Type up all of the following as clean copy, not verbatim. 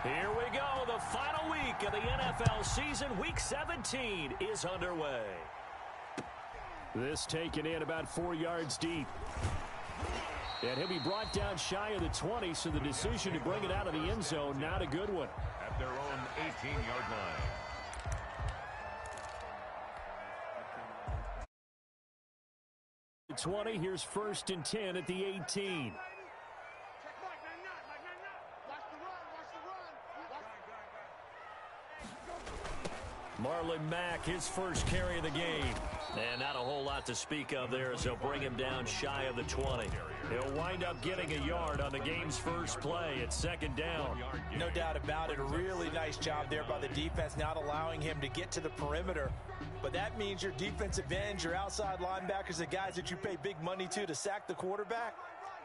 Here we go. The final week of the NFL season. Week 17 is underway. This taken in about 4 yards deep. And he'll be brought down shy of the 20, so the decision to bring it out of the end zone, not a good one. At their own 18-yard line. 20, here's 1st and 10 at the 18. Marlon Mack, his first carry of the game. And not a whole lot to speak of there as they'll bring him down shy of the 20. He'll wind up getting a yard on the game's first play at 2nd down. No doubt about it. A really nice job there by the defense, not allowing him to get to the perimeter. But that means your defensive ends, your outside linebackers, the guys that you pay big money to sack the quarterback,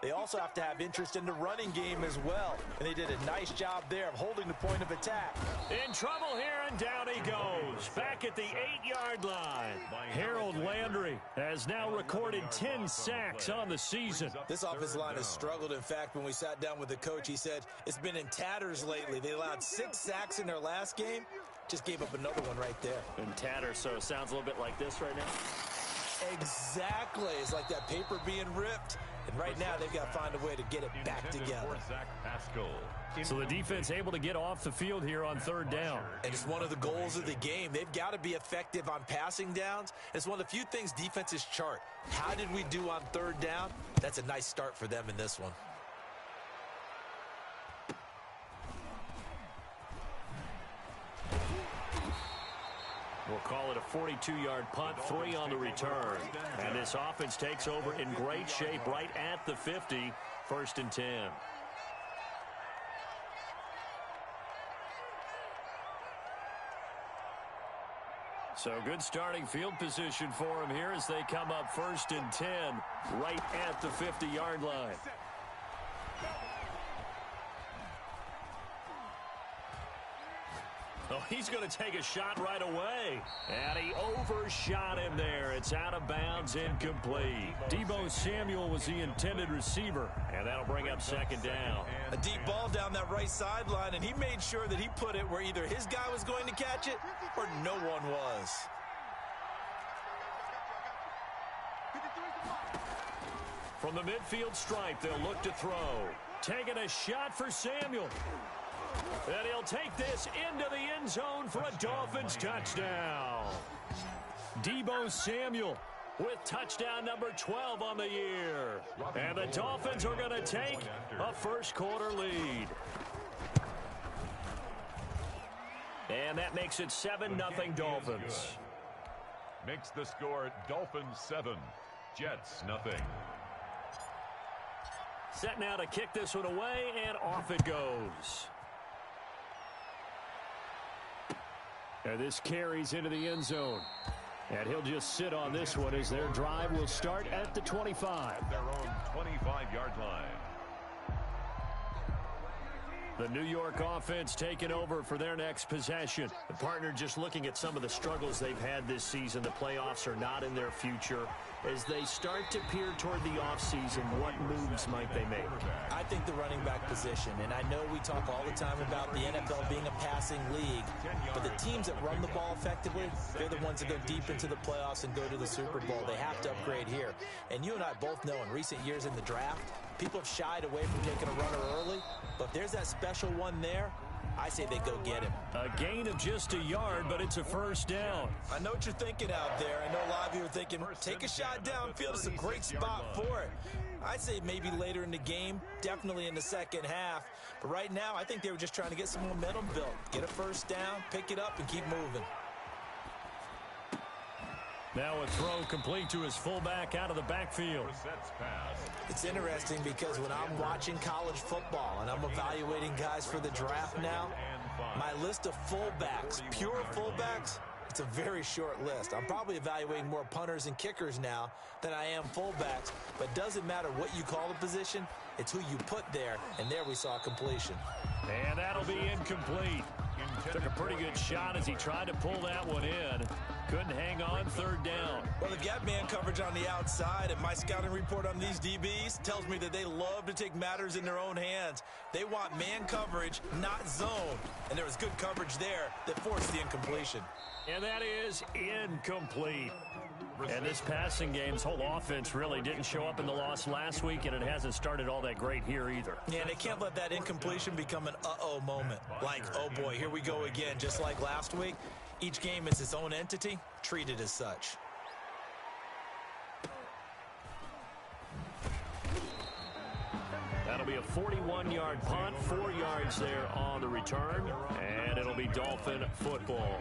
they also have to have interest in the running game as well. And they did a nice job there of holding the point of attack. In trouble here, and down he goes. Back at the 8-yard line. Harold Landry has now recorded 10 sacks on the season. This offensive line has struggled. In fact, when we sat down with the coach, he said it's been in tatters lately. They allowed 6 sacks in their last game. Just gave up another one right there. In tatters, so it sounds a little bit like this right now. Exactly. It's like that paper being ripped. And right now, they've got to find a way to get it back together. So the defense able to get off the field here on 3rd down. And it's one of the goals of the game. They've got to be effective on passing downs. It's one of the few things defenses chart. How did we do on 3rd down? That's a nice start for them in this one. We'll call it a 42-yard punt, 3 on the return. And this offense takes over in great shape right at the 50, 1st and 10. So good starting field position for him here as they come up 1st and 10 right at the 50-yard line. Oh, he's going to take a shot right away. And he overshot him there. It's out of bounds, incomplete. Deebo Samuel was the intended receiver, and that'll bring up 2nd down. A deep ball down that right sideline, and he made sure that he put it where either his guy was going to catch it or no one was. From the midfield stripe, they'll look to throw. Taking a shot for Samuel. And he'll take this into the end zone for a Dolphins touchdown. Deebo Samuel with touchdown number 12 on the year. And the Dolphins are going to take a first-quarter lead. And that makes it 7-0 Dolphins. Makes the score Dolphins 7, Jets nothing. Set now to kick this one away, and off it goes. And this carries into the end zone. And he'll just sit on this one as their drive will start at the 25. Their own 25-yard line. The New York offense taking over for their next possession. The partner just looking at some of the struggles they've had this season. The playoffs are not in their future. As they start to peer toward the offseason, what moves might they make? I think the running back position, and I know we talk all the time about the NFL being a passing league, but the teams that run the ball effectively, they're the ones that go deep into the playoffs and go to the Super Bowl. They have to upgrade here. And you and I both know in recent years in the draft, people have shied away from taking a runner early, but if there's that special one there, I say they go get him. A gain of just a yard, but it's a first down. I know what you're thinking out there. I know a lot of you are thinking, take a shot downfield. It's a great spot for it. I'd say maybe later in the game, definitely in the second half. But right now, I think they were just trying to get some momentum built. Get a first down, pick it up, and keep moving. Now a throw complete to his fullback out of the backfield. It's interesting because when I'm watching college football and I'm evaluating guys for the draft now, my list of fullbacks, pure fullbacks, it's a very short list. I'm probably evaluating more punters and kickers now than I am fullbacks, but it doesn't matter what you call the position, it's who you put there, and there we saw completion. And that'll be incomplete. Took a pretty good shot as he tried to pull that one in. Couldn't hang on third down. Well, they've got man coverage on the outside, and my scouting report on these DBs tells me that they love to take matters in their own hands. They want man coverage, not zone. And there was good coverage there that forced the incompletion. And that is incomplete. And this passing game's whole offense really didn't show up in the loss last week, and it hasn't started all that great here either. Yeah, they can't let that incompletion become an uh-oh moment. Like, oh boy, here we go again, just like last week. Each game is its own entity, treated as such. That'll be a 41-yard punt, 4 yards there on the return, and it'll be Dolphin football.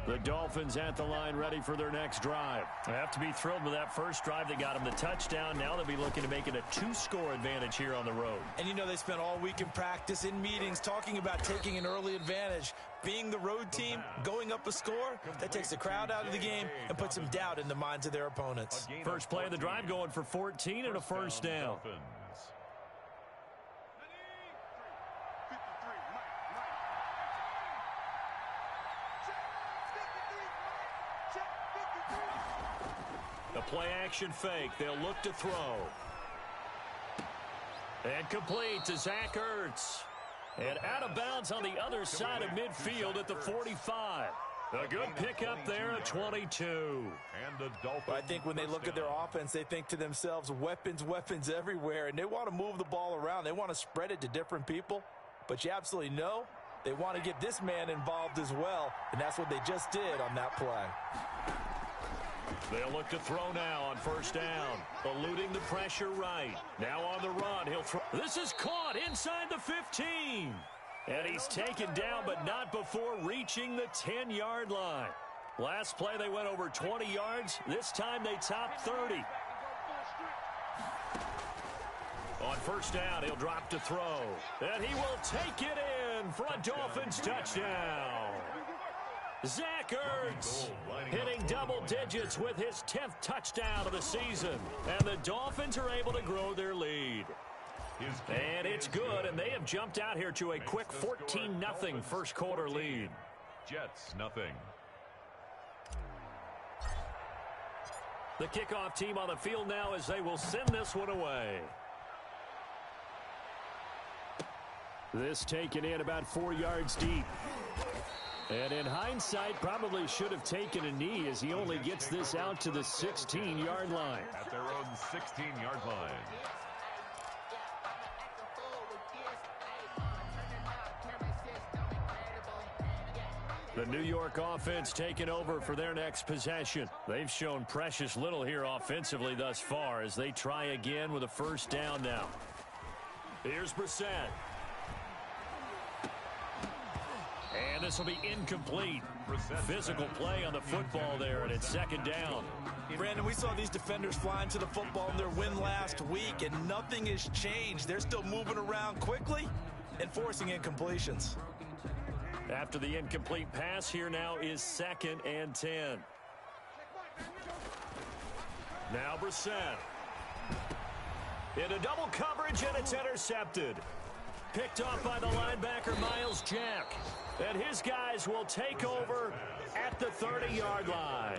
The Dolphins at the line ready for their next drive. They have to be thrilled with that first drive that got them the touchdown. Now they'll be looking to make it a 2-score advantage here on the road. And you know they spent all week in practice, in meetings, talking about taking an early advantage. Being the road team, going up a score, that takes the crowd out of the game and puts some doubt in the minds of their opponents. First play of the drive going for 14 and a first down. The play-action fake. They'll look to throw. And complete to Zach Ertz. And out of bounds on the other side of midfield at the 45. A good pickup there at 22. And the Dolphins. I think when they look at their offense, they think to themselves, weapons, weapons everywhere. And they want to move the ball around. They want to spread it to different people. But you absolutely know they want to get this man involved as well. And that's what they just did on that play. They'll look to throw now on first down. Eluding the pressure right. Now on the run. He'll throw. This is caught inside the 15. And he's taken down, but not before reaching the 10-yard line. Last play, they went over 20 yards. This time, they topped 30. On first down, he'll drop to throw. And he will take it in for a Dolphins touchdown. Zach Ertz hitting double digits with his 10th touchdown of the season. And the Dolphins are able to grow their lead. And it's good, and they have jumped out here to a quick 14-0 first quarter lead. Jets, nothing. The kickoff team on the field now as they will send this one away. This taken in about 4 yards deep. And in hindsight, probably should have taken a knee as he only gets this out to the 16-yard line. At their own 16-yard line. The New York offense taking over for their next possession. They've shown precious little here offensively thus far as they try again with a first down now. Here's Brissett. And this will be incomplete. Physical play on the football there, and it's second down. Brandon, we saw these defenders flying to the football in their win last week, and nothing has changed. They're still moving around quickly and forcing incompletions. After the incomplete pass, here now is 2nd and 10. Now Brissett. Into double coverage, and it's intercepted. Picked off by the linebacker, Miles Jack. And his guys will take over at the 30-yard line.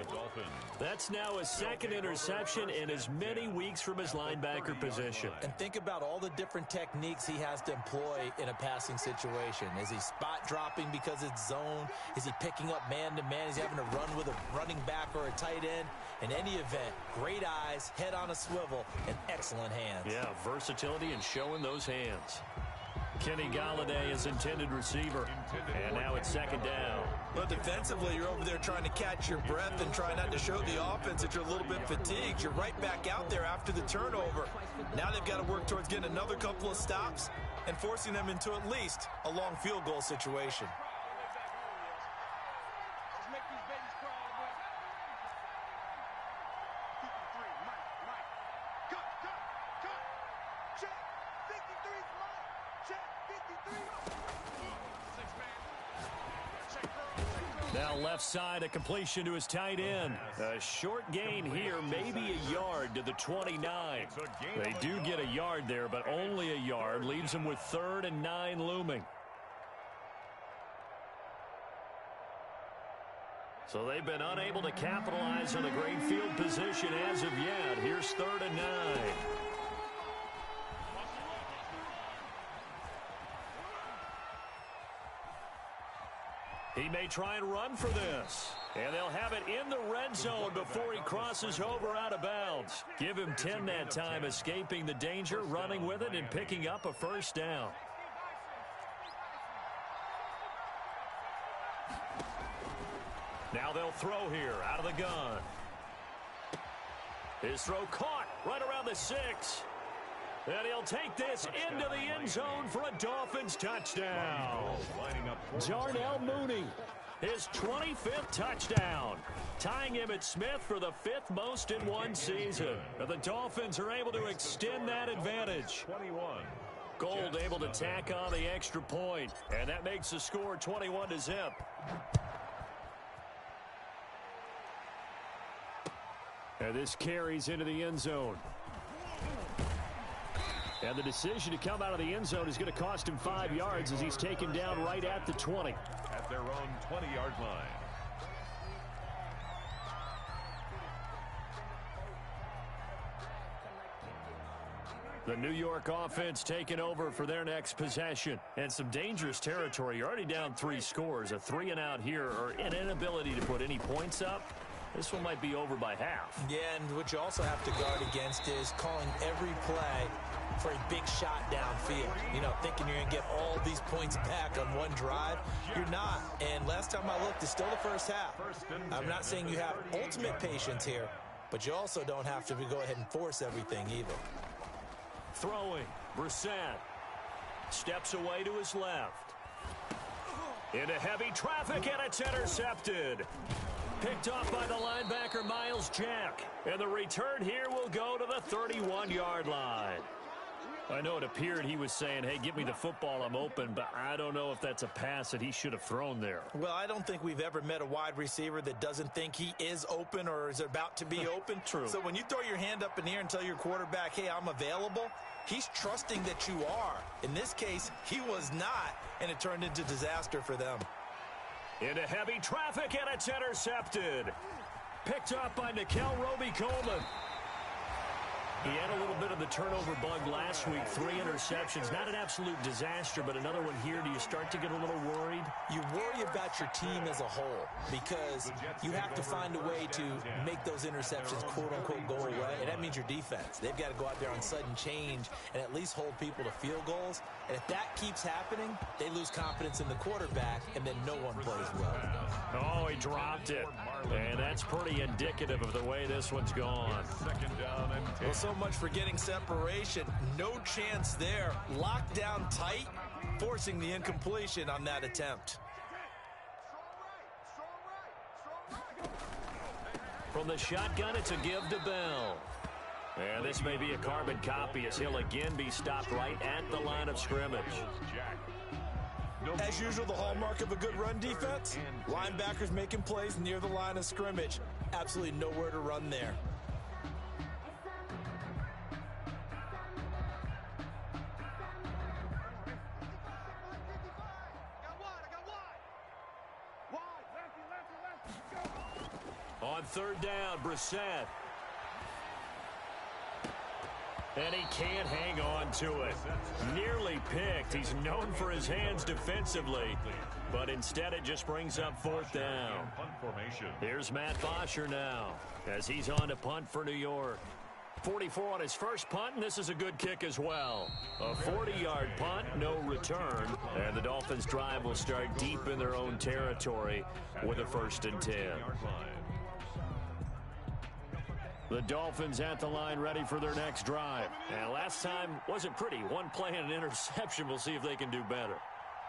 That's now his 2nd interception in as many weeks from his linebacker position. And think about all the different techniques he has to employ in a passing situation. Is he spot dropping because it's zone? Is he picking up man-to-man? Is he having to run with a running back or a tight end? In any event, great eyes, head on a swivel, and excellent hands. Yeah, versatility and showing those hands. Kenny Galladay is intended receiver. And now it's 2nd down. But defensively, you're over there trying to catch your breath and try not to show the offense that you're a little bit fatigued. You're right back out there after the turnover. Now they've got to work towards getting another couple of stops and forcing them into at least a long field goal situation. Now left side, a completion to his tight end. A short gain here, maybe a yard to the 29. They do get a yard there, but only a yard. Leaves them with 3rd and 9 looming. So they've been unable to capitalize on a great field position as of yet. Here's 3rd and 9. He may try and run for this. And they'll have it in the red zone before he crosses over out of bounds. Give him 10 that time, escaping the danger, running with it, and picking up a first down. Now they'll throw here out of the gun. His throw caught right around the 6. And he'll take this into the end zone for a Dolphins touchdown. Darnell Mooney, his 25th touchdown, tying him at Smith for the 5th most in one season. And the Dolphins are able to extend that advantage. Gold able to tack on the extra point, and that makes the score 21-0. And this carries into the end zone. And the decision to come out of the end zone is going to cost him 5 yards as he's taken down right at the 20. At their own 20-yard line. The New York offense taking over for their next possession. And some dangerous territory. You're already down 3 scores. A 3-and-out here, or an inability to put any points up. This one might be over by half. Yeah, and what you also have to guard against is calling every play for a big shot downfield. You know, thinking you're going to get all these points back on one drive. You're not. And last time I looked, it's still the first half. I'm not saying you have ultimate patience here, but you also don't have to go ahead and force everything either. Throwing. Brissett steps away to his left. Into heavy traffic, and it's intercepted. Picked off by the linebacker, Miles Jack. And the return here will go to the 31-yard line. I know it appeared he was saying, hey, give me the football, I'm open, but I don't know if that's a pass that he should have thrown there. Well, I don't think we've ever met a wide receiver that doesn't think he is open or is about to be open. True. So when you throw your hand up in the air and tell your quarterback, hey, I'm available, he's trusting that you are. In this case, he was not, and it turned into disaster for them. Into heavy traffic, and it's intercepted. Picked up by Nikel Roby-Coleman. He had a little bit of the turnover bug last week. 3 interceptions. Not an absolute disaster, but another one here. Do you start to get a little worried? You worry about your team as a whole because you have to find a way to make those interceptions, quote-unquote, go away. And that means your defense. They've got to go out there on sudden change and at least hold people to field goals. And if that keeps happening, they lose confidence in the quarterback, and then no one plays well. Oh, he dropped it. And that's pretty indicative of the way this one's gone. Second down and 10. Well, so much for getting separation. No chance there. Locked down tight, forcing the incompletion on that attempt. From the shotgun, it's a give to Bell. And this may be a carbon copy as he'll again be stopped right at the line of scrimmage. As usual, the hallmark of a good run defense, linebackers making plays near the line of scrimmage. Absolutely nowhere to run there. On 3rd down, Brissett. And he can't hang on to it. Nearly picked. He's known for his hands defensively, but instead it just brings up 4th down. Here's Matt Bosher now as he's on to punt for New York. 44 on his first punt, and this is a good kick as well. A 40-yard punt, no return, and the Dolphins' drive will start deep in their own territory with a 1st and 10. The Dolphins at the line ready for their next drive. And last time wasn't pretty. One play and an interception. We'll see if they can do better.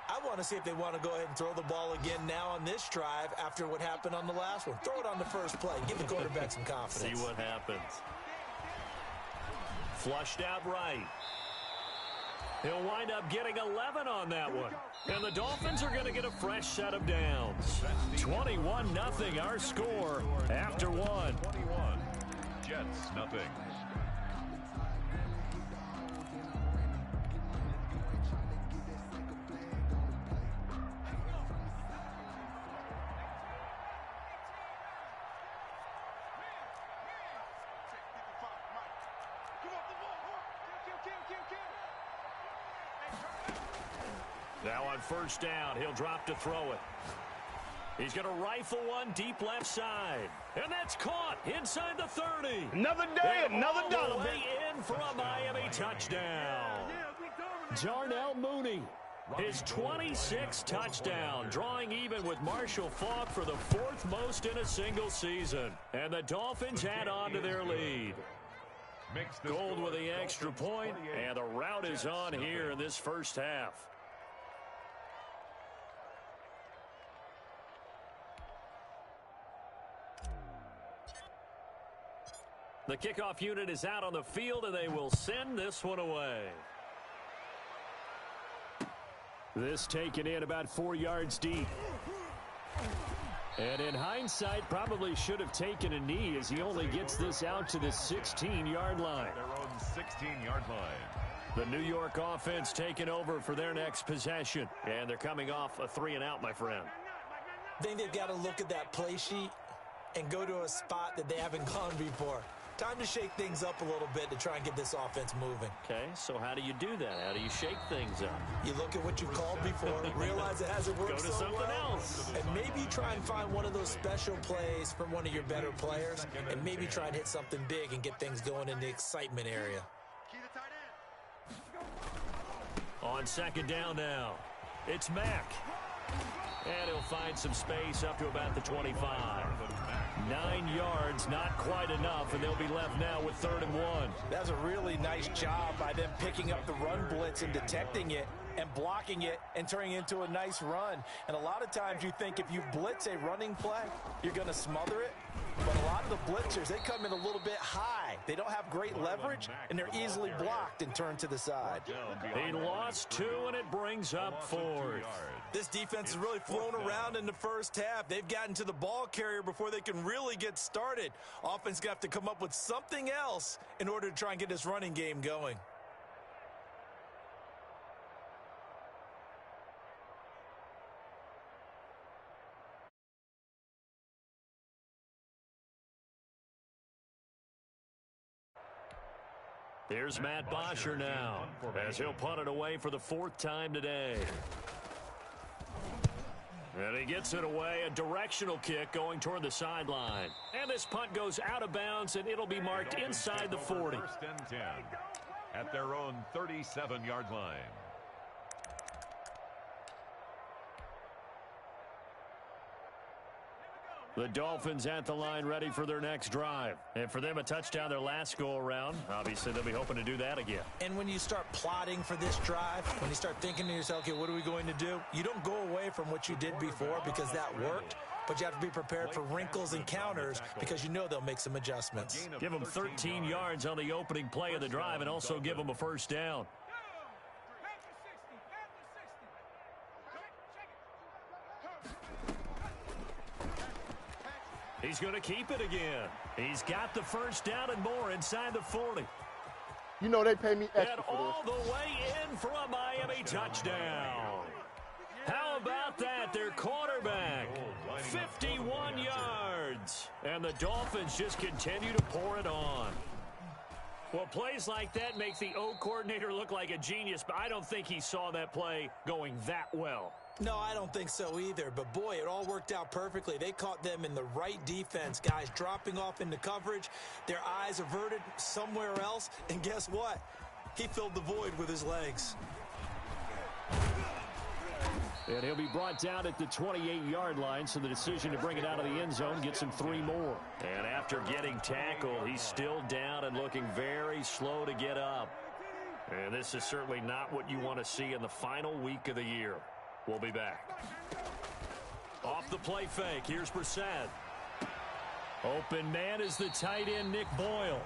I want to see if they want to go ahead and throw the ball again now on this drive after what happened on the last one. Throw it on the first play. Give the quarterback some confidence. See what happens. Flushed out right. He'll wind up getting 11 on that one. And the Dolphins are going to get a fresh set of downs. 21-0 our score after one. 21. Jets, nothing. Now on first down, he'll drop to throw it. He's going to rifle one deep left side. And that's caught inside the 30. Another day, and another dollar. All the way in for a Miami touchdown. Darnell Mooney, his 26th touchdown, drawing even with Marshall Faulk for the 4th most in a single season. And the Dolphins add on to their lead. Gold with the extra point, and the rout is on here in this first half. The kickoff unit is out on the field, and they will send this one away. This taken in about 4 yards deep. And in hindsight, probably should have taken a knee as he only gets this out to the 16-yard line. Their own 16-yard line. The New York offense taking over for their next possession. And they're coming off a 3-and-out, my friend. I think they've got to look at that play sheet and go to a spot that they haven't gone before. Time to shake things up a little bit to try and get this offense moving. Okay, so how do you do that? How do you shake things up? You look at what you called before, realize it hasn't worked Go to something else. and maybe try and find one of those special plays from one of your better players, and maybe try and hit something big and get things going in the excitement area. On second down now, it's Mack. And he'll find some space up to about the 25. 9 yards, not quite enough, and they'll be left now with 3rd and 1. That's a really nice job by them picking up the run blitz and detecting it and blocking it and turning it into a nice run. And a lot of times you think if you blitz a running play, you're going to smother it. But a lot of the blitzers, they come in a little bit high. They don't have great leverage, and they're easily blocked and turned to the side. He lost 2, and it brings up 4th. This defense has really thrown around in the first half. They've gotten to the ball carrier before they can really get started. Offense going to have to come up with something else in order to try and get this running game going. Here's Matt Bosher now, as he'll punt it away for the 4th time today. And he gets it away, a directional kick going toward the sideline. And this punt goes out of bounds, and it'll be marked inside the 40. 1st and 10 at their own 37-yard line. The Dolphins at the line ready for their next drive. And for them, a touchdown their last go-around. Obviously, they'll be hoping to do that again. And when you start plotting for this drive, when you start thinking to yourself, okay, what are we going to do? You don't go away from what you did before because that worked. But you have to be prepared for wrinkles and counters because you know they'll make some adjustments. Give them 13 yards on the opening play of the drive and also give them a first down. He's going to keep it again. He's got the first down and more inside the 40. You know they pay me extra And for all the way in for a Miami touchdown. How about that? Their quarterback, 51 yards. And the Dolphins just continue to pour it on. Well, plays like that make the O coordinator look like a genius, but I don't think he saw that play going that well. No, I don't think so either. But, boy, it all worked out perfectly. They caught them in the right defense. Guys dropping off into coverage, their eyes averted somewhere else. And guess what? He filled the void with his legs. And he'll be brought down at the 28-yard line, so the decision to bring it out of the end zone gets him 3 more. And after getting tackled, he's still down and looking very slow to get up. And this is certainly not what you want to see in the final week of the year. We'll be back. Off the play fake, here's Brissett. Open man is the tight end, Nick Boyle.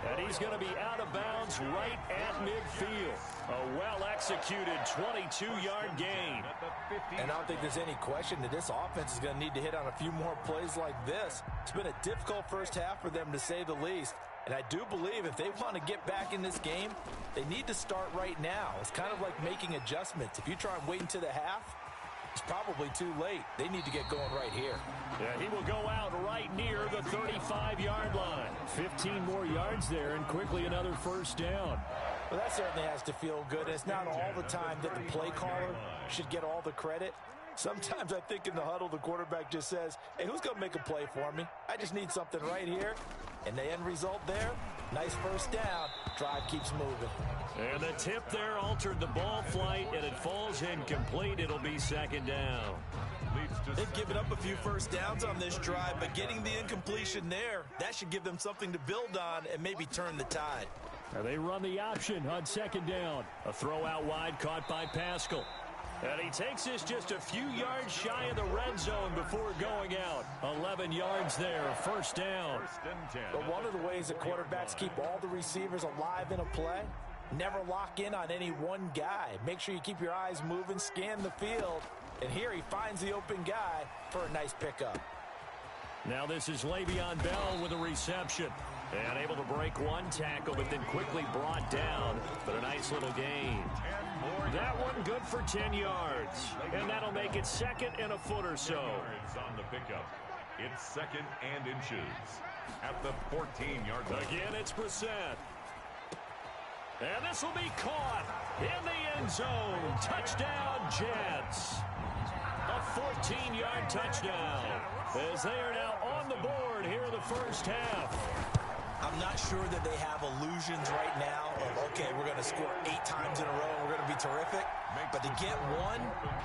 And he's going to be out of bounds right at midfield. A well-executed 22-yard gain. And I don't think there's any question that this offense is going to need to hit on a few more plays like this. It's been a difficult first half for them, to say the least. And I do believe if they want to get back in this game, they need to start right now. It's kind of like making adjustments. If you try and wait until the half, it's probably too late. They need to get going right here. Yeah, he will go out right near the 35-yard line. 15 more yards there and quickly another first down. Well, that certainly has to feel good. It's not all the time that the play caller should get all the credit. Sometimes I think in the huddle, the quarterback just says, hey, who's going to make a play for me? I just need something right here. And the end result there, nice first down. Drive keeps moving. And the tip there altered the ball flight, and it falls incomplete. It'll be second down. They've given up a few first downs on this drive, but getting the incompletion there, that should give them something to build on and maybe turn the tide. Now they run the option on second down. A throw out wide caught by Pascal. And he takes this just a few yards shy of the red zone before going out. 11 yards there, first down. But one of the ways that quarterbacks keep all the receivers alive in a play, never lock in on any one guy. Make sure you keep your eyes moving, scan the field. And here he finds the open guy for a nice pickup. Now this is Le'Veon Bell with a reception. And able to break one tackle, but then quickly brought down. But a nice little gain. That one good for 10 yards. And that'll make it second and a foot or so. On the pickup. It's second and inches at the 14-yard line. Again, it's Brissett. And this will be caught in the end zone. Touchdown, Jets. A 14-yard touchdown as they are now on the board here in the first half. I'm not sure that they have illusions right now of, okay, we're going to score 8 times in a row and we're going to be terrific. But to get one,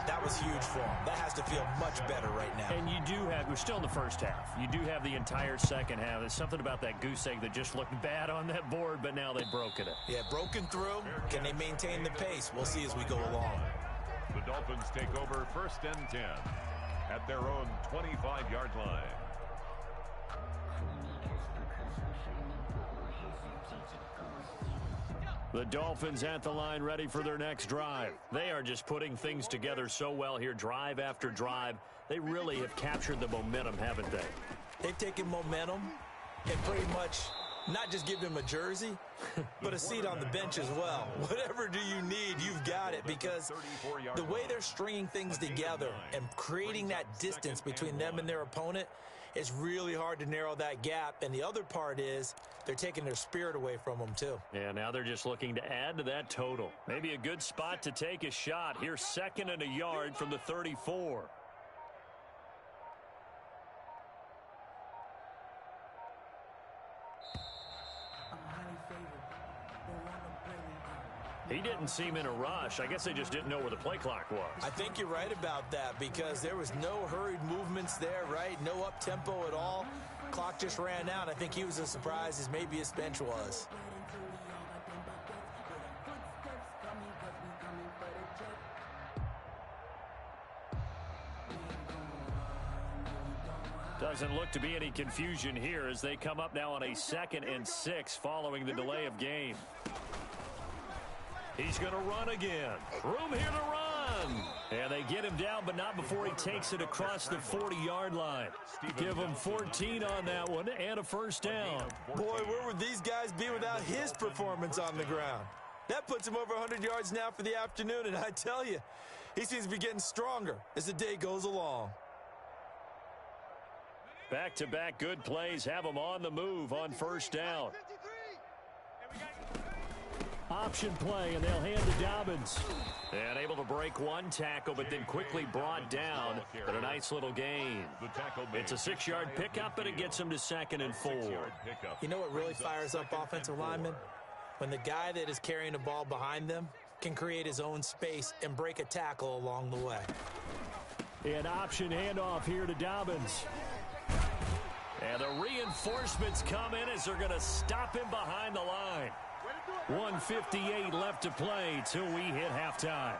that was huge for them. That has to feel much better right now. And you do have, we're still in the first half. You do have the entire second half. There's something about that goose egg that just looked bad on that board, but now they've broken it. Yeah, broken through. Can they maintain the pace? We'll see as we go along. The Dolphins take over first and 10 at their own 25-yard line. The Dolphins at the line ready for their next drive. They are just putting things together so well here, drive after drive. They really have captured the momentum, haven't they? They've taken momentum and pretty much not just give them a jersey, but a seat on the bench as well. Whatever do you need, you've got it, because the way they're stringing things together and creating that distance between them and their opponent, it's really hard to narrow that gap. And the other part is they're taking their spirit away from them, too. Yeah, now they're just looking to add to that total. Maybe a good spot to take a shot. Here's second and a yard from the 34. He didn't seem in a rush. I guess they just didn't know where the play clock was. I think you're right about that, because there was no hurried movements there, right? No up-tempo at all. Clock just ran out. I think he was as surprised as maybe his bench was. Doesn't look to be any confusion here as they come up now on a 2nd and 6 following the delay of game. He's going to run again. Room here to run. And they get him down, but not before he takes it across the 40-yard line. Give him 14 on that one and a first down. Boy, where would these guys be without his performance on the ground? That puts him over 100 yards now for the afternoon, and I tell you, he seems to be getting stronger as the day goes along. Back-to-back good plays have him on the move on first down. Option play, and they'll hand to Dobbins. And able to break one tackle, but then quickly brought down. But a nice little gain. It's a 6-yard pickup, but it gets him to 2nd and 4. You know what really fires up offensive linemen? When the guy that is carrying the ball behind them can create his own space and break a tackle along the way. An option handoff here to Dobbins. And the reinforcements come in as they're going to stop him behind the line. 1:58 left to play till we hit halftime.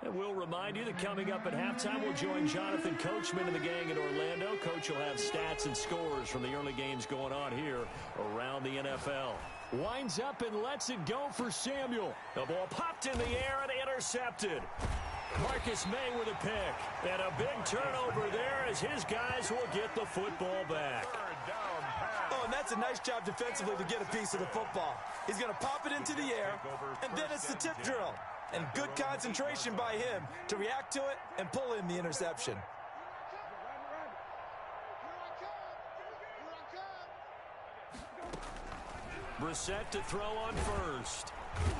And we'll remind you that coming up at halftime, we'll join Jonathan Coachman and the gang in Orlando. Coach will have stats and scores from the early games going on here around the NFL. Winds up and lets it go for Samuel. The ball popped in the air and intercepted. Marcus May with a pick. And a big turnover there as his guys will get the football back. Oh, and that's a nice job defensively to get a piece of the football. He's going to pop it into the air, and then it's the tip drill. And good concentration by him to react to it and pull in the interception. Brissett to throw on first.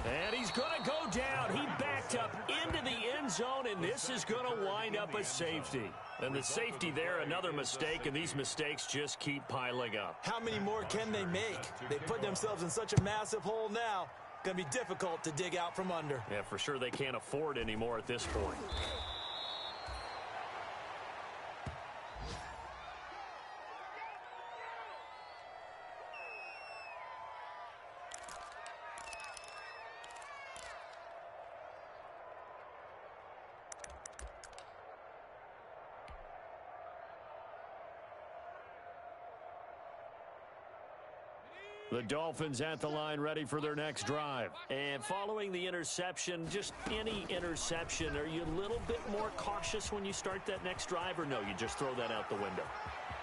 And he's going to go down. He backed up into the end zone, and this is going to wind up a safety. And the safety there, another mistake, and these mistakes just keep piling up. How many more can they make? They put themselves in such a massive hole now. Going to be difficult to dig out from under. Yeah, for sure they can't afford anymore at this point. The Dolphins at the line ready for their next drive. And following the interception, just any interception, are you a little bit more cautious when you start that next drive, or no, you just throw that out the window?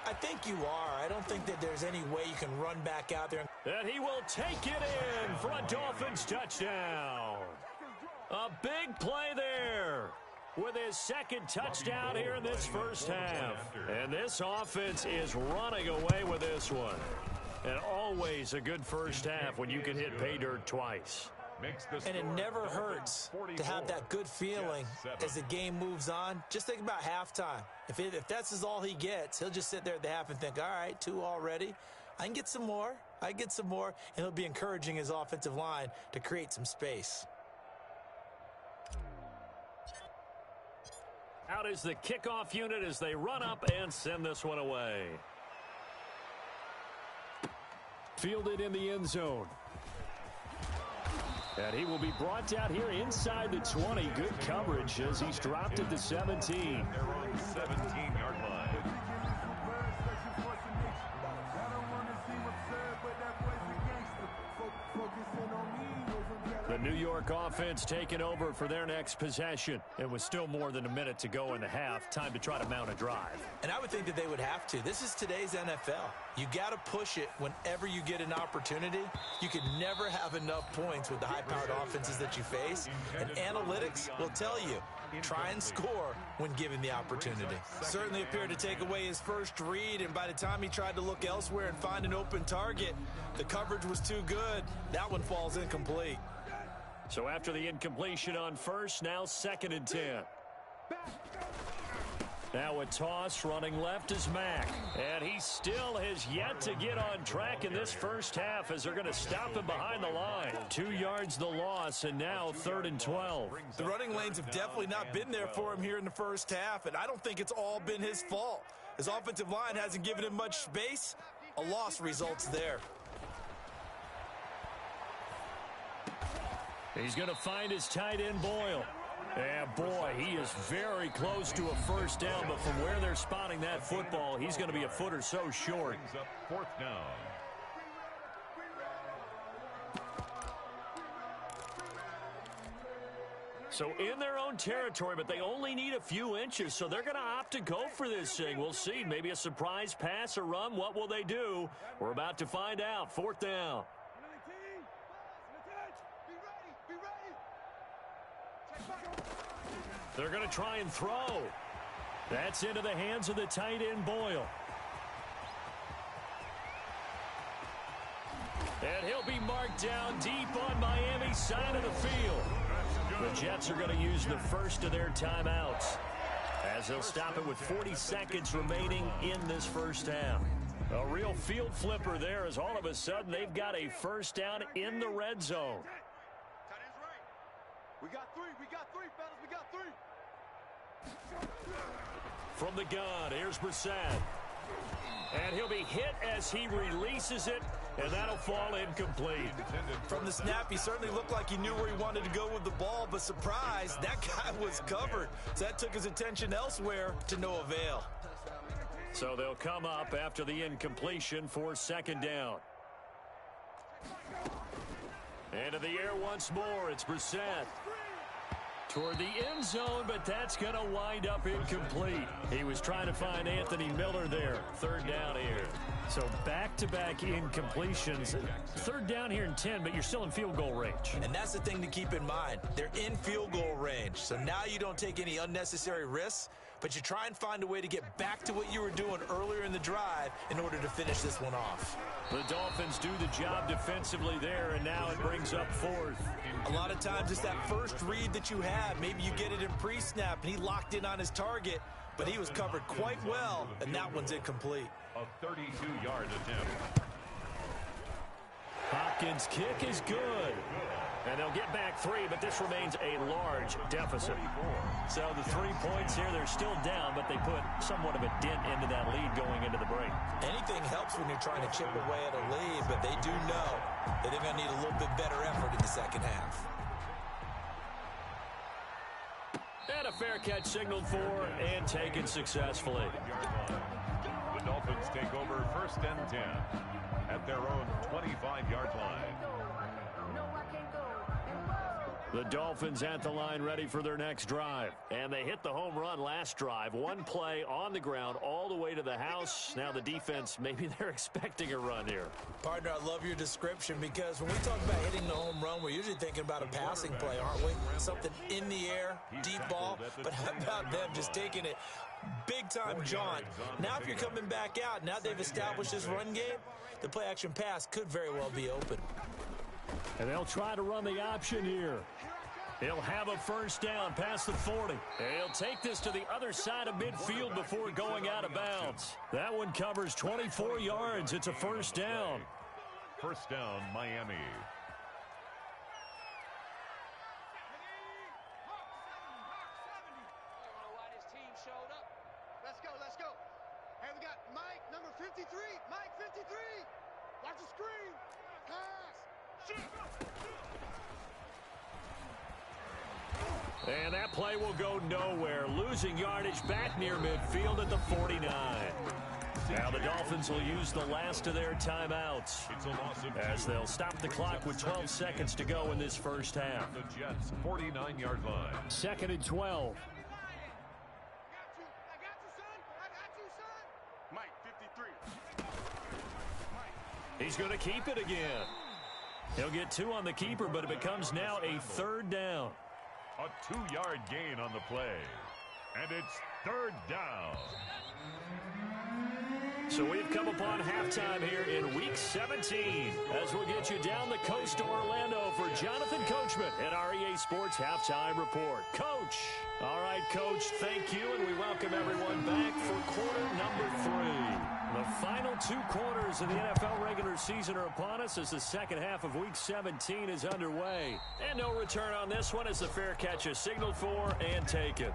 I think you are. I don't think that there's any way you can run back out there. And he will take it in for a Dolphins touchdown. A big play there with his second touchdown here in this first half. And this offense is running away with this one. And always a good first half when you can hit pay dirt twice. And it never hurts to have that good feeling as the game moves on. Just think about halftime. If that's all he gets, he'll just sit there at the half and think, all right, 2 already. I can get some more. I get some more. And he'll be encouraging his offensive line to create some space. Out is the kickoff unit as they run up and send this one away. Fielded in the end zone. And he will be brought down here inside the 20. Good coverage as he's dropped at the 17. They're on the 17-yard line. The New York offense taking over for their next possession. It was still more than a minute to go in the half. Time to try to mount a drive. And I would think that they would have to. This is today's NFL. You got to push it whenever you get an opportunity. You can never have enough points with the high-powered offenses that you face. And analytics will tell you, try and score when given the opportunity. Certainly appeared to take away his first read, and by the time he tried to look elsewhere and find an open target, the coverage was too good. That one falls incomplete. So after the incompletion on first, now 2nd and 10. Now a toss running left is Mack. And he still has yet to get on track in this first half as they're going to stop him behind the line. 2 yards the loss, and now 3rd and 12. The running lanes have definitely not been there for him here in the first half, and I don't think it's all been his fault. His offensive line hasn't given him much space. A loss results there. He's going to find his tight end, Boyle. And, boy, he is very close to a first down, but from where they're spotting that football, he's going to be a foot or so short. Brings up 4th down. So in their own territory, but they only need a few inches, so they're going to opt to go for this thing. We'll see. Maybe a surprise pass or run. What will they do? We're about to find out. 4th down. They're going to try and throw. That's into the hands of the tight end, Boyle. And he'll be marked down deep on Miami's side of the field. The Jets are going to use the first of their timeouts as they'll stop it with 40 seconds remaining in this first half. A real field flipper there as all of a sudden they've got a first down in the red zone. We got three, fellas, we got 3. From the gun, here's Brissett. And he'll be hit as he releases it, and that'll fall incomplete. From the snap, he certainly looked like he knew where he wanted to go with the ball, but surprise, that guy was covered. So that took his attention elsewhere to no avail. So they'll come up after the incompletion for second down. Into the air once more, it's Brissett. Toward the end zone, but that's going to wind up incomplete. He was trying to find Anthony Miller there. Third down here. So back-to-back incompletions. Third down here in 10, but you're still in field goal range. And that's the thing to keep in mind. They're in field goal range. So now you don't take any unnecessary risks, but you try and find a way to get back to what you were doing earlier in the drive in order to finish this one off. The Dolphins do the job defensively there, and now it brings up fourth. A lot of times it's that first read that you have. Maybe you get it in pre-snap, and he locked in on his target, but he was covered quite well, and that one's incomplete. A 32-yard attempt. Hopkins' kick is good. And they'll get back 3, but this remains a large deficit. So the 3 points here, they're still down, but they put somewhat of a dent into that lead going into the break. Anything helps when you're trying to chip away at a lead, but they do know that they're going to need a little bit better effort in the second half. And a fair catch signaled for and taken successfully. The Dolphins take over first and 10 at their own 25-yard line. The Dolphins at the line ready for their next drive. And they hit the home run last drive. One play on the ground all the way to the house. Now the defense, maybe they're expecting a run here. Partner, I love your description because when we talk about hitting the home run, we're usually thinking about a passing play, aren't we? Something in the air, deep ball. But how about them just taking it big-time jaunt? Now if you're coming back out, now they've established this run game, the play-action pass could very well be open. And they'll try to run the option here. He'll have a first down past the 40. He'll take this to the other side of midfield before going out of bounds. That one covers 24 yards. It's a first down. First down, Miami. Let's go. Hey, we got Mike, number 53. Mike, 53. Watch the screen. Pass. And that play will go nowhere. Losing yardage back near midfield at the 49. Now the Dolphins will use the last of their timeouts as they'll stop the clock with 12 seconds to go in this first half. The Jets' 49-yard line. Second and 12. Mike, 53. He's going to keep it again. He'll get 2 on the keeper, but it becomes now a third down. A 2-yard gain on the play. And it's third down. So we've come upon halftime here in Week 17 as we'll get you down the coast to Orlando for Jonathan Coachman at our EA Sports Halftime Report. Coach. All right, Coach, thank you, and we welcome everyone back for quarter number 3. The final 2 quarters of the NFL regular season are upon us as the second half of Week 17 is underway. And no return on this one as the fair catch is signaled for and taken.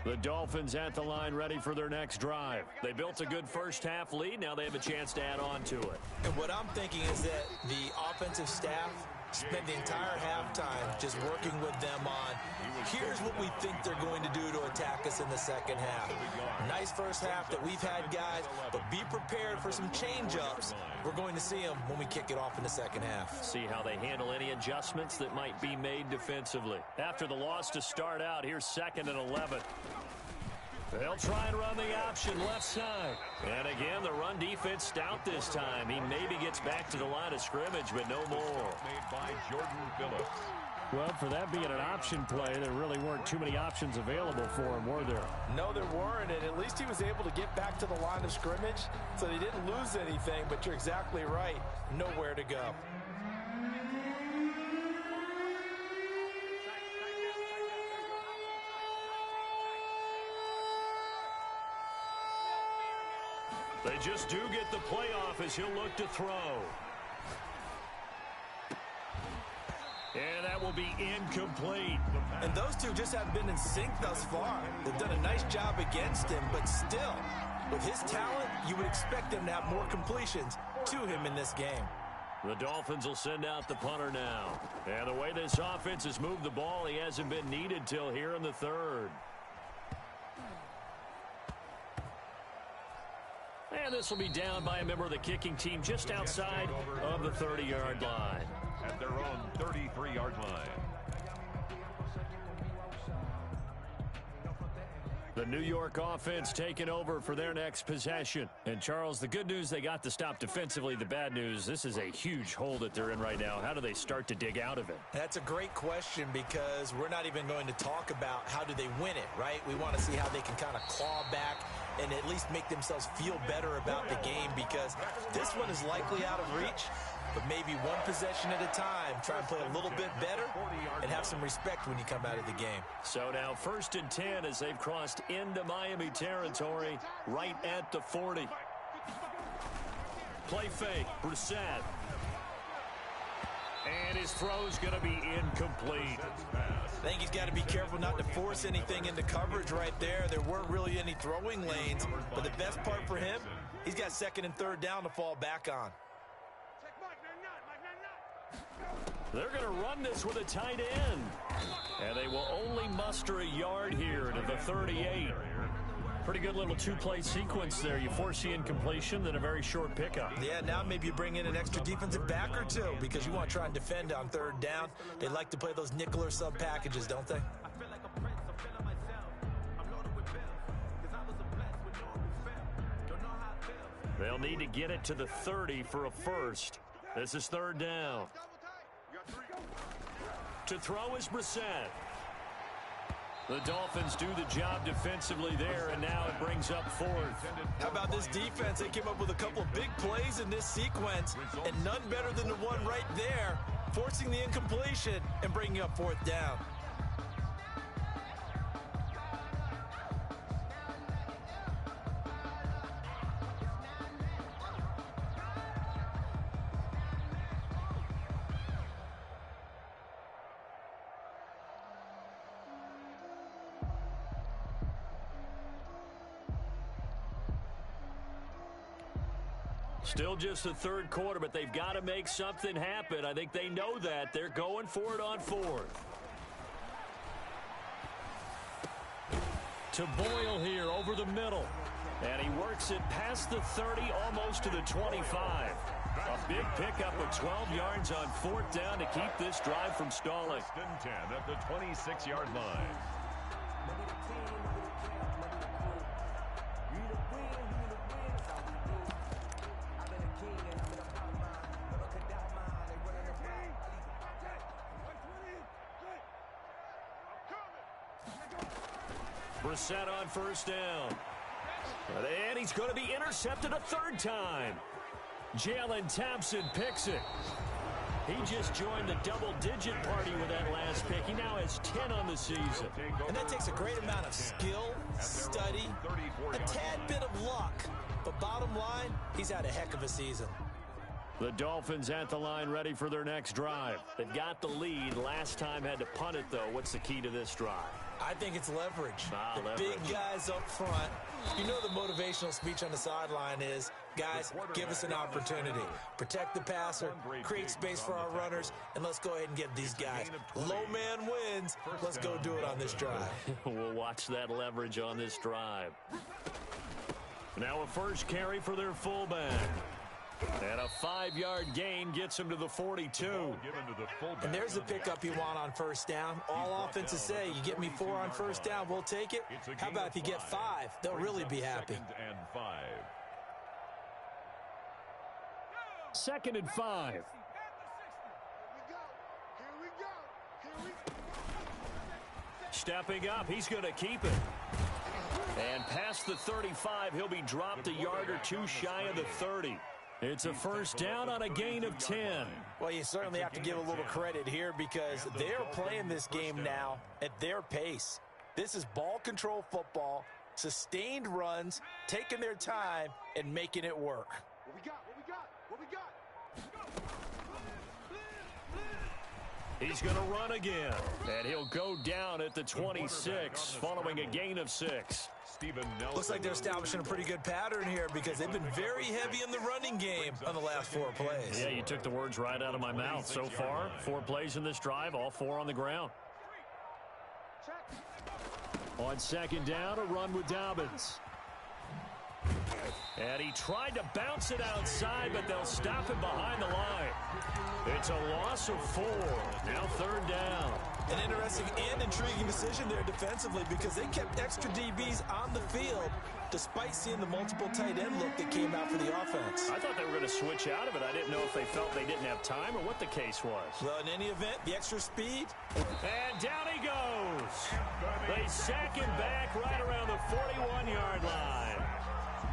The Dolphins at the line ready for their next drive. They built a good first half lead. Now they have a chance to add on to it. And what I'm thinking is that the offensive staff spent the entire halftime just working with them on, here's what we think they're going to do to attack us in the second half. Nice first half that we've had, guys, but be prepared for some change-ups. We're going to see them when we kick it off in the second half. See how they handle any adjustments that might be made defensively. After the loss to start out, here's second and 11. They'll try and run the option left side. And again, the run defense stout this time. He maybe gets back to the line of scrimmage, but no more. Made by Jordan Phillips. Well, for that being an option play, there really weren't too many options available for him, were there? No, there weren't, and at least he was able to get back to the line of scrimmage, so they didn't lose anything, but you're exactly right. Nowhere to go. They just do get the playoff as he'll look to throw. And that will be incomplete. And those two just haven't been in sync thus far. They've done a nice job against him, but still, with his talent, you would expect them to have more completions to him in this game. The Dolphins will send out the punter now. And the way this offense has moved the ball, he hasn't been needed till here in the third. And this will be down by a member of the kicking team just outside of the 30-yard line. At their own 33-yard line. The New York offense taking over for their next possession. And, Charles, the good news, they got the stop defensively. The bad news, this is a huge hole that they're in right now. How do they start to dig out of it? That's a great question because we're not even going to talk about how do they win it, right? We want to see how they can kind of claw back and at least make themselves feel better about the game because this one is likely out of reach. But maybe one possession at a time, try and play a little bit better and have some respect when you come out of the game. So now 1st and 10 as they've crossed into Miami territory right at the 40. Play fake, Brissett. And his throw's going to be incomplete. I think he's got to be careful not to force anything into coverage right there. There weren't really any throwing lanes. But the best part for him, he's got 2nd and 3rd down to fall back on. They're going to run this with a tight end. And they will only muster a yard here to the 38. Pretty good little two-play sequence there. You force the incompletion, then a very short pickup. Yeah, now maybe you bring in an extra defensive back or two because you want to try and defend on 3rd down. They like to play those nickel or sub packages, don't they? They'll need to get it to the 30 for a first. This is 3rd down. To throw is Brissett. The Dolphins do the job defensively there, and now it brings up 4th. How about this defense? They came up with a couple of big plays in this sequence, and none better than the one right there, forcing the incompletion and bringing up 4th down. Still just the 3rd quarter, but they've got to make something happen. I think they know that. They're going for it on 4th. To Boyle here over the middle. And he works it past the 30, almost to the 25. A big pickup of 12 yards on 4th down to keep this drive from stalling. 1st and 10 at the 26-yard line. Brissett on 1st down. And he's going to be intercepted a 3rd time. Jalen Thompson picks it. He just joined the double-digit party with that last pick. He now has 10 on the season. And that takes a great amount of skill, study, a tad bit of luck. But bottom line, he's had a heck of a season. The Dolphins at the line ready for their next drive. They've got the lead. Last time had to punt it, though. What's the key to this drive? I think it's leverage. Leverage. Big guys up front. You know the motivational speech on the sideline is, guys, give us an opportunity. Protect the passer, create space for our runners, and let's go ahead and get these guys. Low man wins. Let's go do it on this drive. We'll watch that leverage on this drive. Now a first carry for their fullback. And a 5-yard gain gets him to the 42. And there's the pickup you want on 1st down. All offenses say, you get me 4 on 1st down, we'll take it. How about if you get 5? They'll really be happy. 2nd and 5. 2nd and 5. Here we go. Stepping up, he's going to keep it. And past the 35, he'll be dropped a yard or two shy of the 30. It's a first down on a gain of 10. Well, you certainly have to give a little credit here because they're playing this game now at their pace. This is ball control football, Sustained runs, taking their time, and making it work. What we got? What we got? What we got? He's going to run again, and he'll go down at the 26 following a gain of 6. Looks like they're establishing a pretty good pattern here because they've been very heavy in the running game on the last 4 plays. Yeah, you took the words right out of my mouth. So far, 4 plays in this drive, all 4 on the ground. On second down, a run with Dobbins. And he tried to bounce it outside, but they'll stop him behind the line. It's a loss of 4. Now 3rd down. An interesting and intriguing decision there defensively because they kept extra DBs on the field despite seeing the multiple tight end look that came out for the offense. I thought they were going to switch out of it. I didn't know if they felt they didn't have time or what the case was. Well, in any event, the extra speed. And down he goes. They sack him back right around the 41-yard line.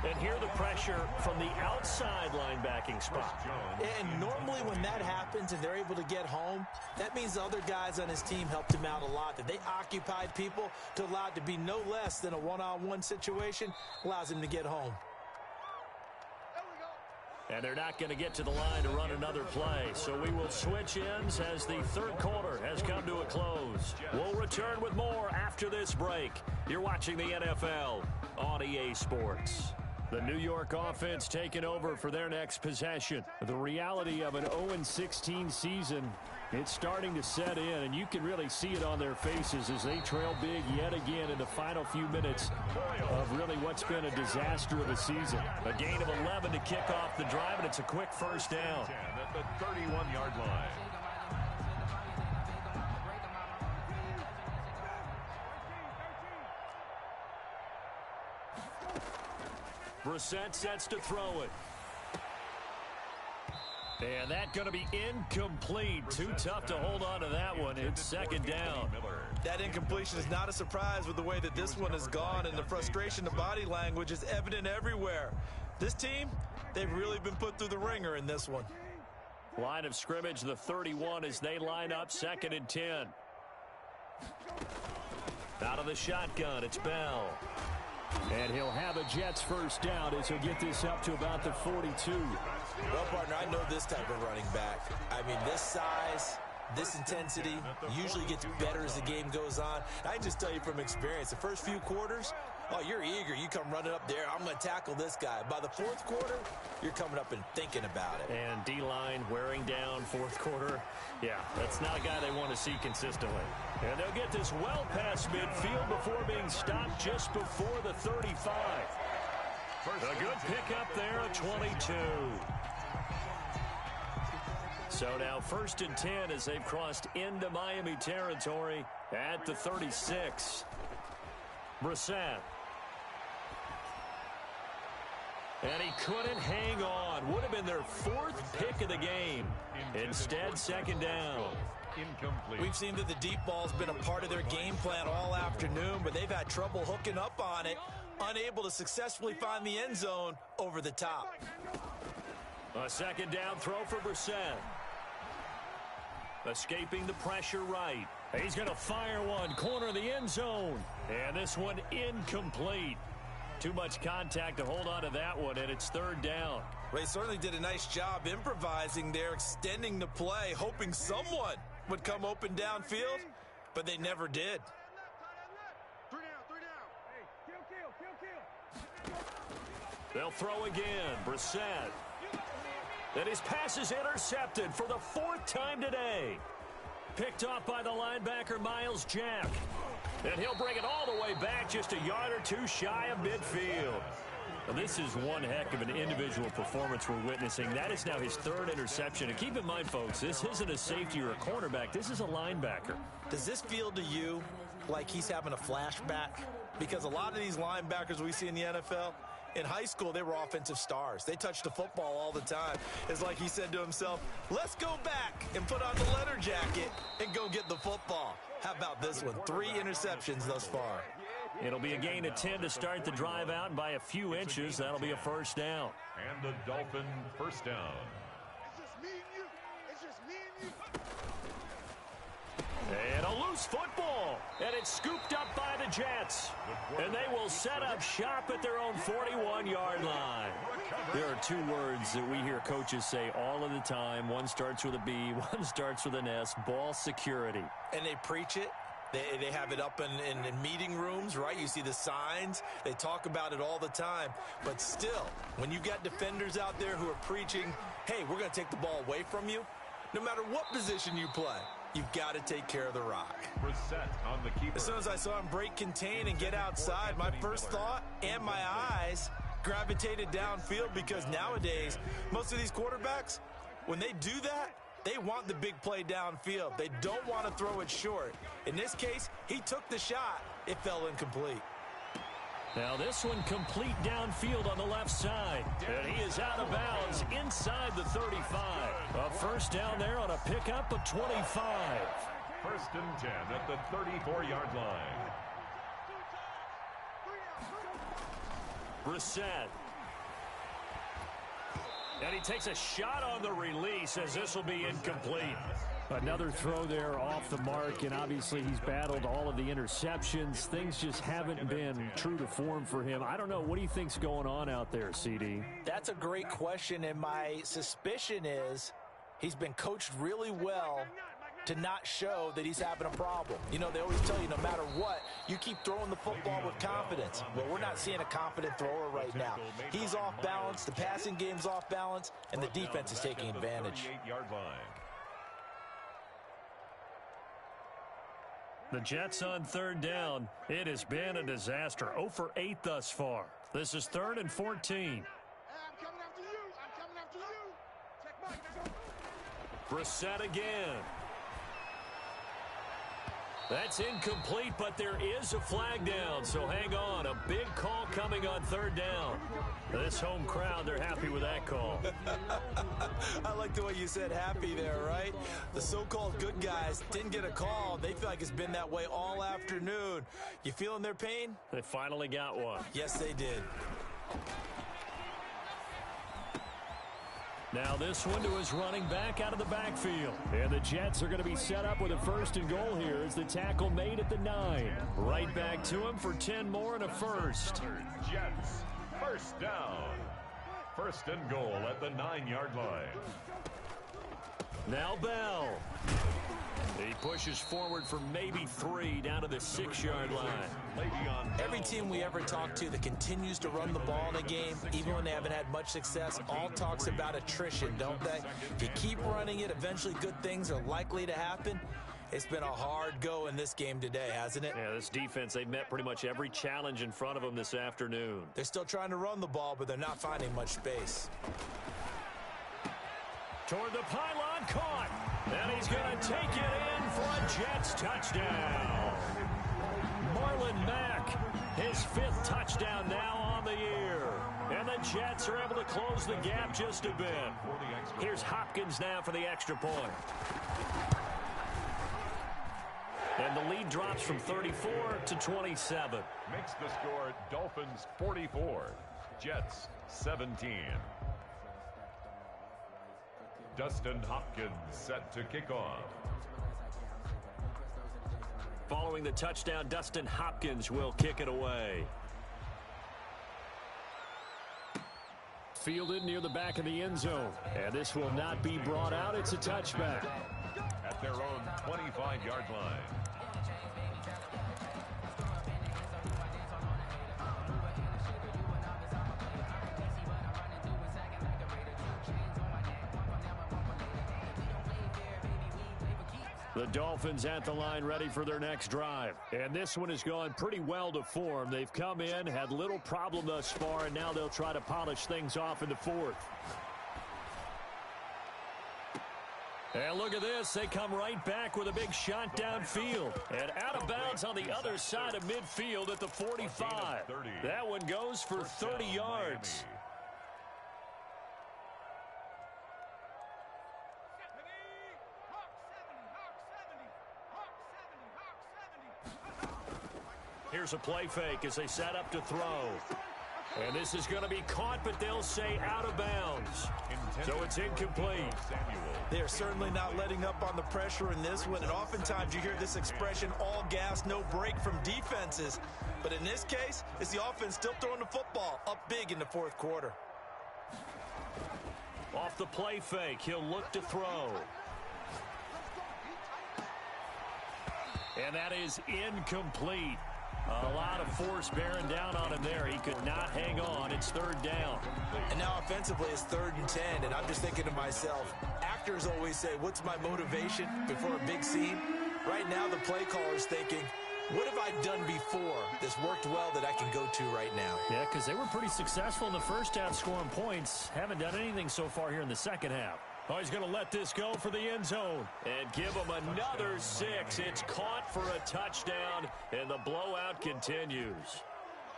And here the pressure from the outside linebacking spot. And normally when that happens and they're able to get home, that means the other guys on his team helped him out a lot. That they occupied people to allow it to be no less than a one-on-one situation allows him to get home. And they're not going to get to the line to run another play. So we will switch ends as the 3rd quarter has come to a close. We'll return with more after this break. You're watching the NFL on EA Sports. The New York offense taking over for their next possession. The reality of an 0-16 season, it's starting to set in, and you can really see it on their faces as they trail big yet again in the final few minutes of really what's been a disaster of a season. A gain of 11 to kick off the drive, and it's a quick 1st down. At the 31-yard line. Brissett sets to throw it. And that's going to be incomplete. Too tough to hold on to that one. It's 2nd down. That incompletion is not a surprise with the way that this one has gone, and the frustration, the body language is evident everywhere. This team, they've really been put through the ringer in this one. Line of scrimmage, the 31 as they line up 2nd and 10. Out of the shotgun, it's Bell. And he'll have a Jets 1st down as he'll get this up to about the 42. Well, partner, I know this type of running back. I mean, this size, this intensity usually gets better as the game goes on. I can just tell you from experience, the first few quarters, oh, you're eager. You come running up there. I'm going to tackle this guy. By the 4th quarter, you're coming up and thinking about it. And D-line wearing down 4th quarter. Yeah, that's not a guy they want to see consistently. And they'll get this well past midfield before being stopped just before the 35. A good pickup there at 22. So now 1st and 10 as they've crossed into Miami territory at the 36. Brissett. And he couldn't hang on. Would have been their 4th pick of the game. Instead, 2nd down. Incomplete. We've seen that the deep ball's been a part of their game plan all afternoon, but they've had trouble hooking up on it, unable to successfully find the end zone over the top. A 2nd down throw for Brissett. Escaping the pressure right. He's going to fire one, corner of the end zone. And this one incomplete. Too much contact to hold on to that one, and it's 3rd down. Well, he certainly did a nice job improvising there, extending the play, hoping someone would come open downfield, but they never did. 3 down. Hey, kill. They'll throw again. Brissett. And his pass is intercepted for the 4th time today. Picked off by the linebacker, Miles Jack. And he'll bring it all the way back just a yard or 2 shy of midfield. Now, this is one heck of an individual performance we're witnessing. That is now his 3rd interception. And keep in mind, folks, this isn't a safety or a cornerback. This is a linebacker. Does this feel to you like he's having a flashback? Because a lot of these linebackers we see in the NFL, in high school, they were offensive stars. They touched the football all the time. It's like he said to himself, let's go back and put on the leather jacket and go get the football. How about this one? 3 interceptions thus far. It'll be a gain of 10 to start the drive out, and by a few inches, that'll be a 1st down. And the Dolphin 1st down. It's just me and you. It's just me and you. And a loose football, and it's scooped up by the Jets. And they will set up shop at their own 41-yard line. There are two words that we hear coaches say all of the time. One starts with a B, one starts with an S, ball security. And they preach it. They have it up in meeting rooms, right? You see the signs. They talk about it all the time. But still, when you got defenders out there who are preaching, hey, we're going to take the ball away from you, no matter what position you play, you've got to take care of the rock. Reset on the keeper. As soon as I saw him break contain and get outside, my first thought and my eyes gravitated downfield, because nowadays, most of these quarterbacks, when they do that, they want the big play downfield. They don't want to throw it short. In this case, he took the shot. It fell incomplete. Now this one complete downfield on the left side. And he is out of bounds inside the 35. A first down there on a pickup of 25. First and 10 at the 34-yard line. Brissett. And he takes a shot on the release, as this will be incomplete. Another throw there off the mark, and obviously he's battled all of the interceptions. Things just haven't been true to form for him. I don't know. What do you think's going on out there, CD? That's a great question, and my suspicion is he's been coached really well to not show that he's having a problem. You know, they always tell you no matter what, you keep throwing the football with confidence. Well, we're not seeing a confident thrower right now. He's off balance, the passing game's off balance, and the defense is taking advantage. The Jets on third down. It has been a disaster. 0 for 8 thus far. This is 3rd and 14. Hey, I'm coming after you. I'm coming after you. Check Mike. Brissett again. That's incomplete, but there is a flag down, so hang on. A big call coming on third down. This home crowd, they're happy with that call. I like the way you said happy there, right? The so-called good guys didn't get a call. They feel like it's been that way all afternoon. You feeling their pain? They finally got one. Yes, they did. Now this one to his running back out of the backfield. And the Jets are going to be set up with a 1st and goal here as the tackle made at the 9. Right back to him for 10 more and a first. Jets, first down. 1st and goal at the 9-yard line. Now Bell. He pushes forward for maybe 3 down to the 6-yard line. Every team we ever talk to that continues to run the ball in a game, even when they haven't had much success, all talks about attrition, don't they? If you keep running it, eventually good things are likely to happen. It's been a hard go in this game today, hasn't it? Yeah, this defense, they've met pretty much every challenge in front of them this afternoon. They're still trying to run the ball, but they're not finding much space. Toward the pylon, caught. And he's going to take it in for a Jets touchdown. Marlon Mack, his 5th touchdown now on the year. And the Jets are able to close the gap just a bit. Here's Hopkins now for the extra point. And the lead drops from 34 to 27. Makes the score Dolphins 44, Jets 17. Dustin Hopkins set to kick off. Following the touchdown, Dustin Hopkins will kick it away. Fielded near the back of the end zone. And this will not be brought out. It's a touchback. At their own 25-yard line. The Dolphins at the line ready for their next drive. And this one has gone pretty well to form. They've come in, had little problem thus far, and now they'll try to polish things off in the 4th. And look at this. They come right back with a big shot downfield. And out of bounds on the other side of midfield at the 45. That one goes for 30 yards. Here's a play fake as they set up to throw. And this is going to be caught, but they'll say out of bounds. So it's incomplete. They are certainly not letting up on the pressure in this one, and oftentimes you hear this expression, all gas, no break from defenses. But in this case, it's the offense still throwing the football up big in the fourth quarter. Off the play fake, he'll look to throw. And that is incomplete. A lot of force bearing down on him there. He could not hang on. It's third down. And now offensively it's 3rd and 10, and I'm just thinking to myself, actors always say, what's my motivation before a big scene? Right now the play caller's thinking, what have I done before that's worked well that I can go to right now? Yeah, because they were pretty successful in the first half scoring points. Haven't done anything so far here in the second half. Oh, he's going to let this go for the end zone and give him another 6. It's caught for a touchdown, and the blowout continues.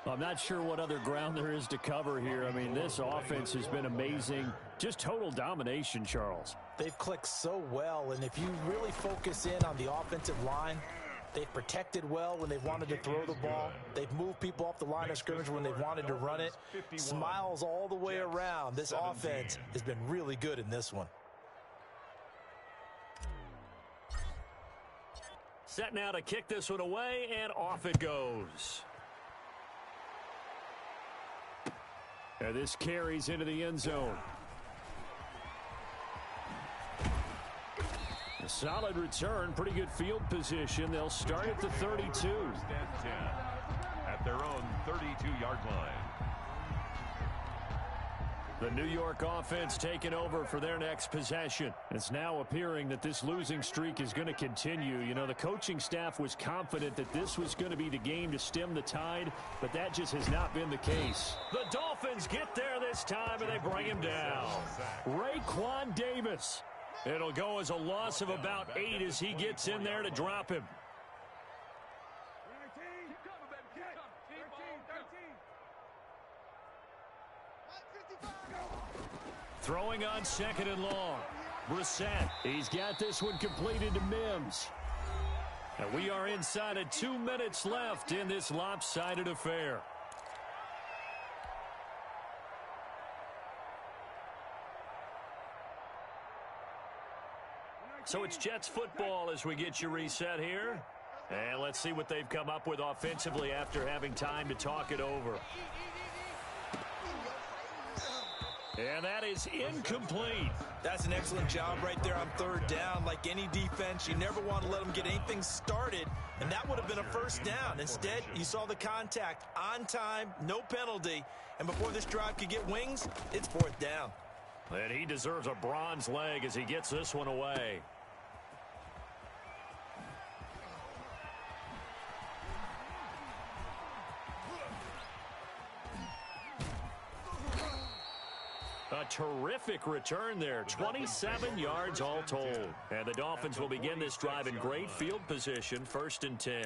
I'm not sure what other ground there is to cover here. I mean, this offense has been amazing. Just total domination, Charles. They've clicked so well, and if you really focus in on the offensive line, they've protected well when they've wanted to throw the ball. They've moved people off the line of scrimmage when they've wanted to run it. Smiles all the way around. This offense has been really good in this one. Set now to kick this one away, and off it goes. And this carries into the end zone. A solid return, pretty good field position. They'll start at the 32. First and 10 at their own 32-yard line. The New York offense taking over for their next possession. It's now appearing that this losing streak is going to continue. You know, the coaching staff was confident that this was going to be the game to stem the tide, but that just has not been the case. The Dolphins get there this time, and they bring him down. Raekwon Davis. It'll go as a loss of about 8 as he gets in there to drop him. Throwing on 2nd and long. Brissett. He's got this one completed to Mims. And we are inside of 2 minutes left in this lopsided affair. So it's Jets football as we get you reset here. And let's see what they've come up with offensively after having time to talk it over. And that is incomplete. That's an excellent job right there on 3rd down. Like any defense, you never want to let them get anything started, and that would have been a first down. Instead, you saw the contact on time, no penalty, and before this drive could get wings, it's 4th down. And he deserves a bronze leg as he gets this one away. A terrific return there. 27 yards all told. And the Dolphins will begin this drive in great field position, 1st and 10.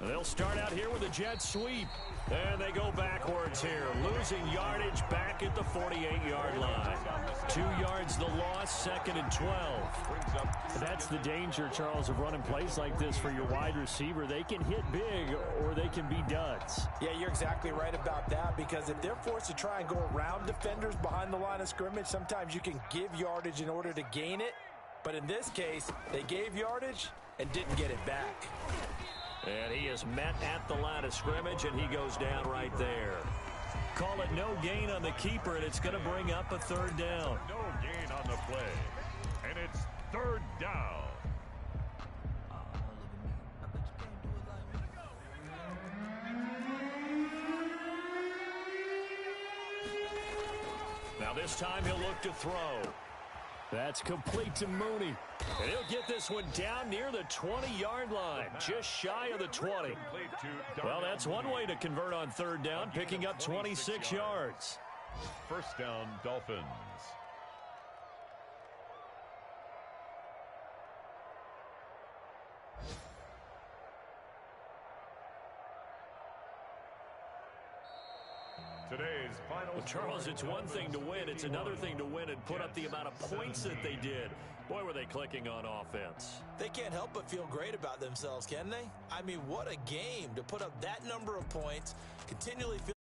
They'll start out here with a jet sweep. And they go backwards here. Losing yardage back at the 48-yard line. 2 yards the loss, 2nd and 12. That's the danger, Charles, of running plays like this for your wide receiver. They can hit big or they can be duds. Yeah, you're exactly right about that, because if they're forced to try and go around defenders behind the line of scrimmage, sometimes you can give yardage in order to gain it. But in this case, they gave yardage and didn't get it back. And he is met at the line of scrimmage, and he goes down right there. Call it no gain on the keeper, and it's going to bring up a 3rd down. No gain on the play, and it's 3rd down. Now this time he'll look to throw. That's complete to Mooney. And he'll get this one down near the 20-yard line, just shy of the 20. Well, that's one way to convert on 3rd down, picking up 26 yards. 1st down, Dolphins. Today's final. Well, Charles, it's one thing to win. It's another thing to win and put up the amount of points that they did. Boy, were they clicking on offense. They can't help but feel great about themselves, can they? I mean, what a game to put up that number of points, continually feel